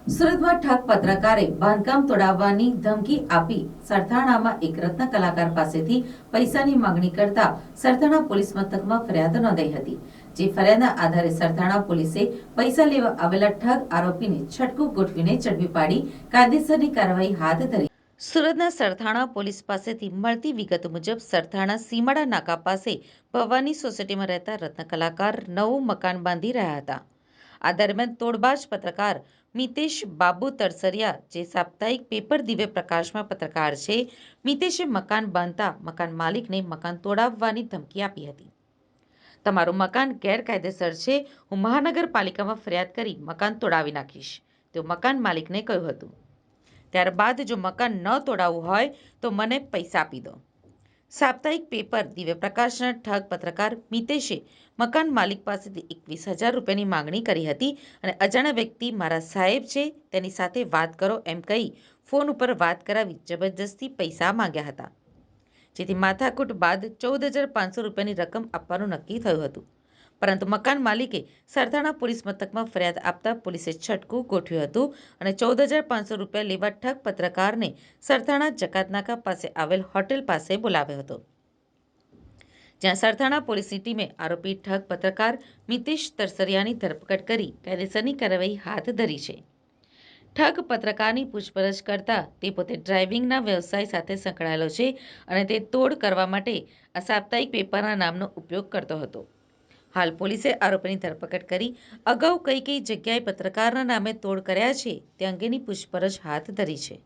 સુરતમાં ઠગ પત્રકારે બાંધકામ તોડાવવાની ધમકી આપી સરથાણામાં એક રત્ન કલાકાર પાસેથી પૈસાની માંગણી કરતા સરથાણા પોલીસ મથકમાં ફરિયાદ નોંધાઈ હતી। જે ફરિયાદના આધારે સરથાણા પોલીસે પૈસા લેવા આવેલા ઠગ આરોપીને છટકું ગોઠવીને ઝડપી પાડી કાયદેસરની કાર્યવાહી હાથ ધરી। સુરતના સરથાણા પોલીસ પાસેથી મળતી વિગત મુજબ સરથાણા સીમાડા નાકા પાસે ભવાની સોસાયટીમાં રહેતા રત્ન કલાકાર નવું મકાન બાંધી રહ્યા હતા। આ દરમિયાન તોડબાજ પત્રકાર મિતેશ બાબુ તરસરિયા, જે સાપ્તાહિક પેપર દિવ્ય પ્રકાશમાં પત્રકાર છે, મિતેશે મકાન બાંધતા મકાન માલિકને મકાન તોડાવવાની ધમકી આપી હતી। તમારું મકાન ગેરકાયદેસર છે, હું મહાનગરપાલિકામાં ફરિયાદ કરી મકાન તોડાવી નાખીશ, તેવું મકાન માલિકને કહ્યું હતું। ત્યારબાદ જો મકાન ન તોડાવવું હોય તો મને પૈસા આપી દો। સાપ્તાહિક પેપર દિવ્ય પ્રકાશના ઠગ પત્રકાર મિતેશે મકાન માલિક પાસેથી 21,000 રૂપિયાની માંગણી કરી હતી અને અજાણ્યા વ્યક્તિ મારા સાહેબ છે, તેની સાથે વાત કરો એમ કહી ફોન ઉપર વાત કરાવી જબરજસ્તી પૈસા માંગ્યા હતા। જેથી માથાકૂટ બાદ 14,500 રૂપિયાની રકમ આપવાનું નક્કી થયું હતું, પરંતુ મકાન માલિકે સરથાણા પોલીસ મથકમાં ફરિયાદ આપતા પોલીસે છટકું ગોઠવ્યું હતું અને 14,500 રૂપિયા લેવા ઠગ પત્રકારને સરથાણા જકાતનાકા પાસે આવેલ હોટેલ પાસે બોલાવ્યો હતો, જ્યાં સરથાણા પોલીસની ટીમે આરોપી ઠગ પત્રકાર મિતેશ તરસરિયાની ધરપકડ કરી કાયદેસરની કાર્યવાહી હાથ ધરી છે। ઠગ પત્રકારની પૂછપરછ કરતા તે પોતે ડ્રાઇવિંગના વ્યવસાય સાથે સંકળાયેલો છે અને તે તોડ કરવા માટે આ સાપ્તાહિક પેપરના નામનો ઉપયોગ કરતો હતો। હાલ પોલીસે આરોપીની ધરપકડ કરી અગાઉ કઈ કઈ જગ્યાએ પત્રકારના નામે તોડ કર્યા છે તે અંગેની પૂછપરછ હાથ ધરી છે।